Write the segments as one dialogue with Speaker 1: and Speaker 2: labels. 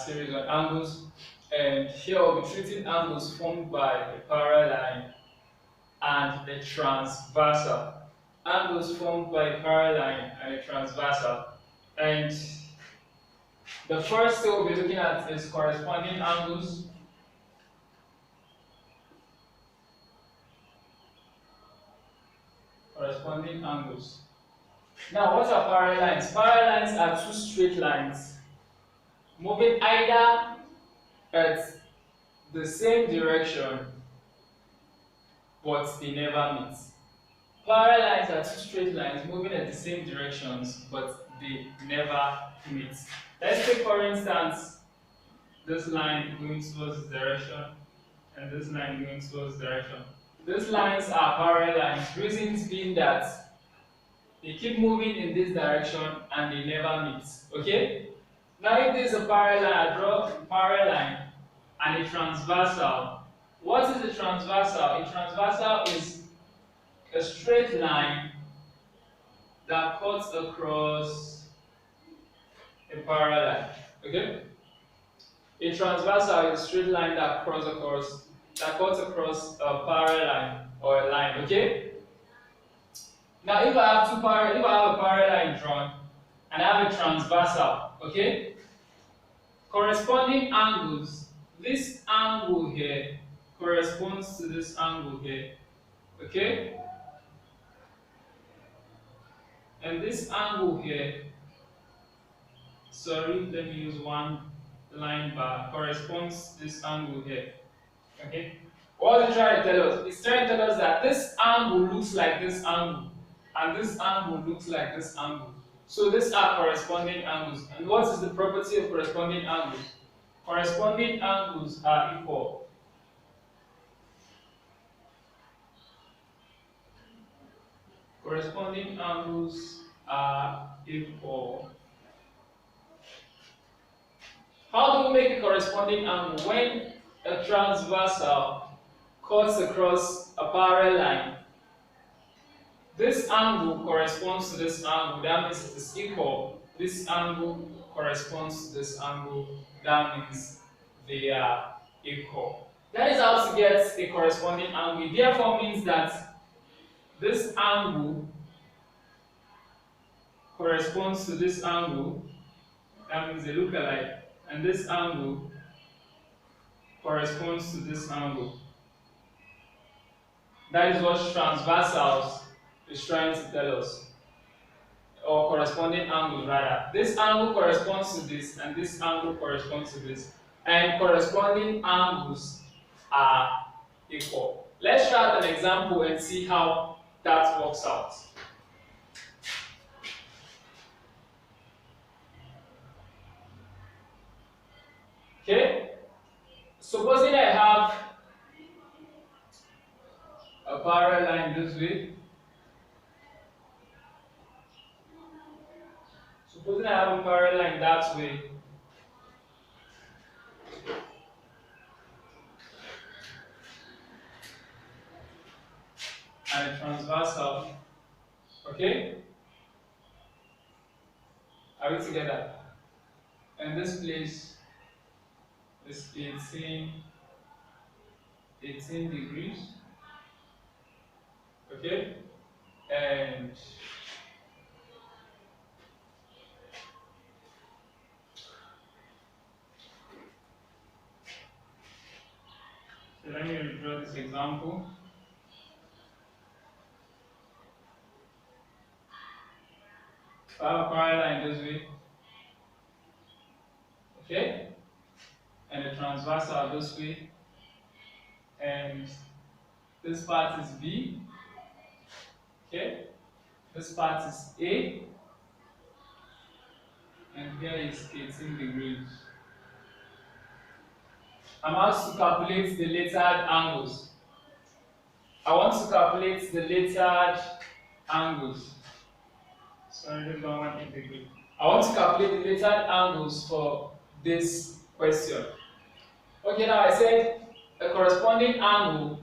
Speaker 1: series on angles, and here we'll be treating angles formed by a parallel line and a transversal. Angles formed by a parallel line and a transversal. And the first thing we'll be looking at is corresponding angles. Corresponding angles. Now, what are parallel lines? Parallel lines are two straight lines moving either at the same direction, but they never meet. Parallel lines are two straight lines moving at the same directions, but they never meet. Let's take, for instance, this line going towards this direction and this line going towards this direction. These lines are parallel lines, reasons being that they keep moving in this direction and they never meet. Okay? Now, if this is a parallel line, I draw a parallel line and a transversal. What is a transversal? A transversal is a straight line that cuts across a parallel line. Okay? A transversal is a straight line that cuts across a parallel line or a line. Okay? Now, if I have a parallel line drawn and I have a transversal, okay? Corresponding angles, this angle here corresponds to this angle here, okay? And this angle here, sorry, let me use one line bar, corresponds to this angle here, okay? What is it trying to tell us? It's trying to tell us that this angle looks like this angle, and this angle looks like this angle. So these are corresponding angles. And what is the property of corresponding angles? Corresponding angles are equal. Corresponding angles are equal. How do we make a corresponding angle? When a transversal cuts across a parallel line, this angle corresponds to this angle, that means it is equal. This angle corresponds to this angle, that means they are equal. That is how to get a corresponding angle. It therefore means that this angle corresponds to this angle, that means they look alike, and this angle corresponds to this angle. That is what transversals is trying to tell us, or corresponding angles rather. This angle corresponds to this, and this angle corresponds to this, and corresponding angles are equal. Let's try out an example and see how that works out. Okay, supposing I have a parallel line this way. Supposing I have a parallel line that way, and a transversal, okay? Are we together? And this place is 18 degrees, okay? And so let me redraw this example. So I have a parallel line this way, okay? And a transversal this way, and this part is B, okay? This part is A, and here is 18 degrees. I'm asked to calculate the lettered angles. I want to calculate the lettered angles. Sorry, this one 1 degree. I want to calculate the lettered angles for this question. Okay, now I said a corresponding angle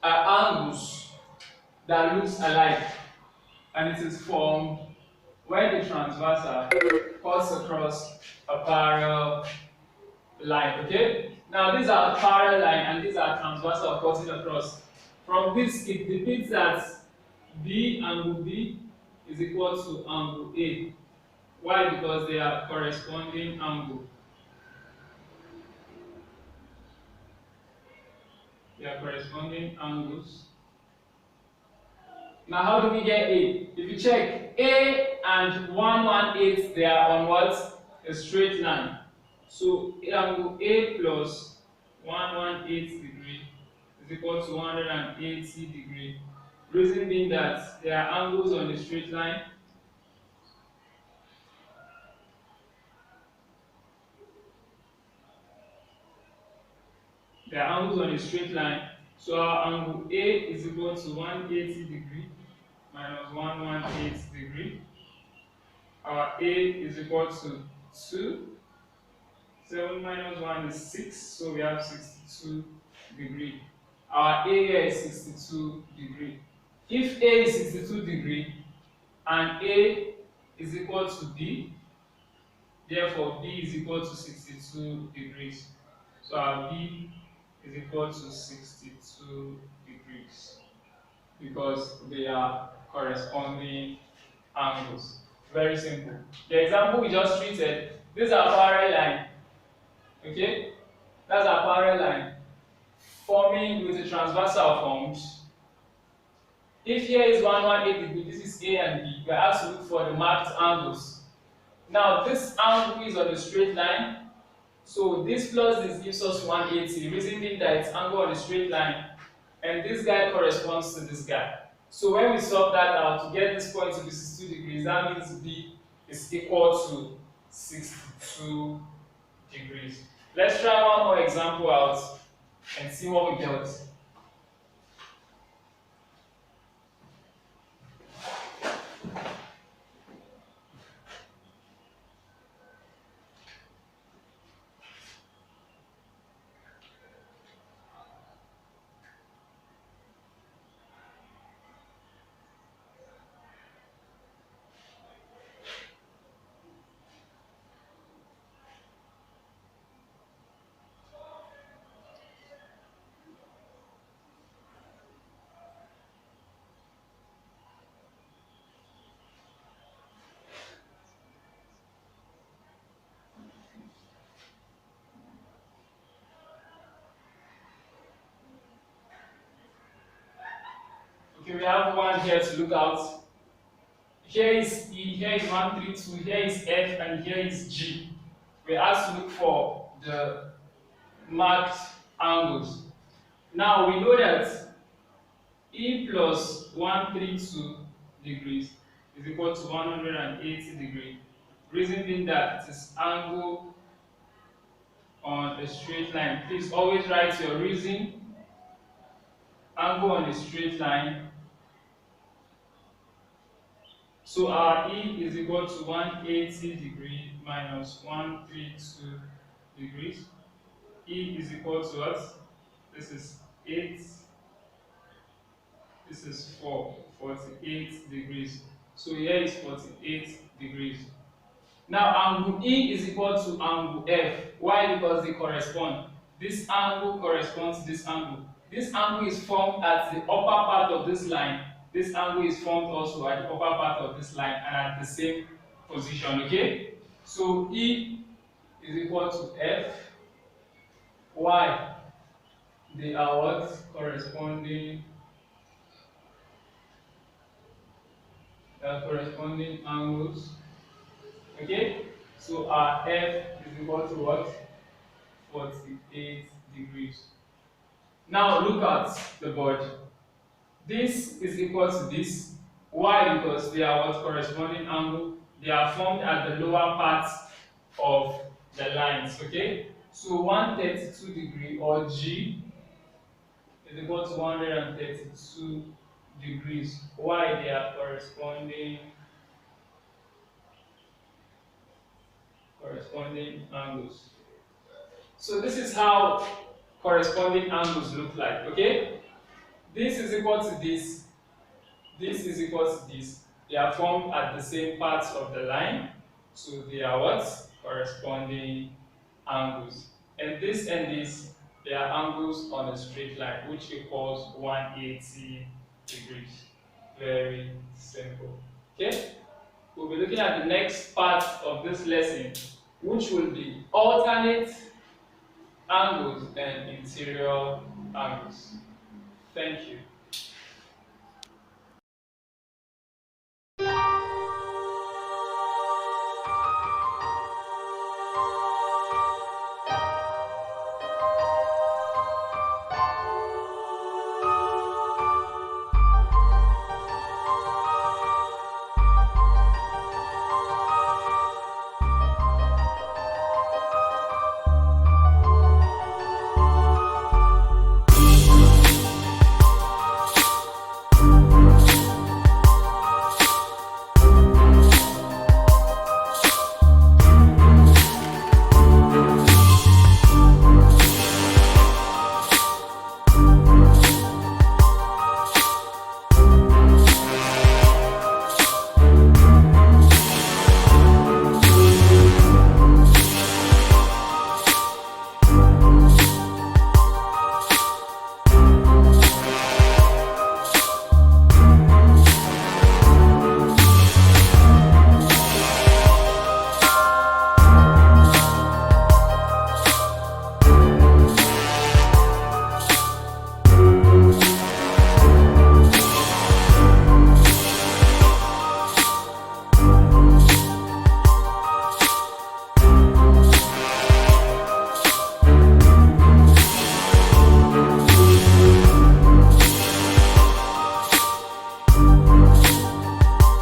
Speaker 1: are angles that looks alike, and it is formed when the transversal cuts across a parallel line. Okay? Now these are parallel line and these are transversal cutting across. From this, it depicts that B angle B is equal to angle A. Why? Because they are corresponding angle. They are corresponding angles. Now, how do we get A? If you check, A and 118, they are on what? A straight line. So, angle A plus 118 degree is equal to 180 degree. Reason being that there are angles on the straight line. There are angles on a straight line. So, our angle A is equal to 180 degree minus 118 degree. Our A is equal to 2. 7 minus 1 is 6, so we have 62 degree. Our A here is 62 degree. If A is 62 degree and A is equal to B, therefore B is equal to 62 degrees. So our B is equal to 62 degrees because they are corresponding angles. Very simple. The example we just treated, these are parallel line. Okay? That's our parallel line forming with the transversal formed. If here is 118 degree, this is A and B, we are asked to look for the marked angles. Now this angle is on a straight line, so this plus this gives us 180, reason being that it's angle on a straight line, and this guy corresponds to this guy. So when we solve that out to get this point to be 62 degrees, that means B is equal to 62 degrees. Let's try one more example out and see what we get. Okay, we have one here to look out. Here is E, here is 132, here is F, and here is G. We're asked to look for the marked angles. Now we know that E plus 132 degrees is equal to 180 degrees. Reason being that it is angle on a straight line. Please always write your reason. Angle on a straight line. So our E is equal to 180 degrees minus 132 degrees. E is equal to what? This is 8. This is 4. 48 degrees. So here is 48 degrees. Now angle E is equal to angle F. Why? Because they correspond. This angle corresponds to this angle. This angle is formed at the upper part of this line. This angle is formed also at the upper part of this line and at the same position. Okay? So E is equal to F. Why? They are what? Corresponding. They are corresponding angles. Okay? So our F is equal to what? 48 degrees. Now look at the board. This is equal to this. Why? Because they are what? Corresponding angle. They are formed at the lower part of the lines. Okay? So 132 degree or G is equal to 132 degrees. Why? They are corresponding angles. So this is how corresponding angles look like. Okay? This is equal to this. This is equal to this. They are formed at the same parts of the line, so they are what? Corresponding angles. And this, they are angles on a straight line, which equals 180 degrees. Very simple. Okay? We'll be looking at the next part of this lesson, which will be alternate angles and interior angles. Thank you.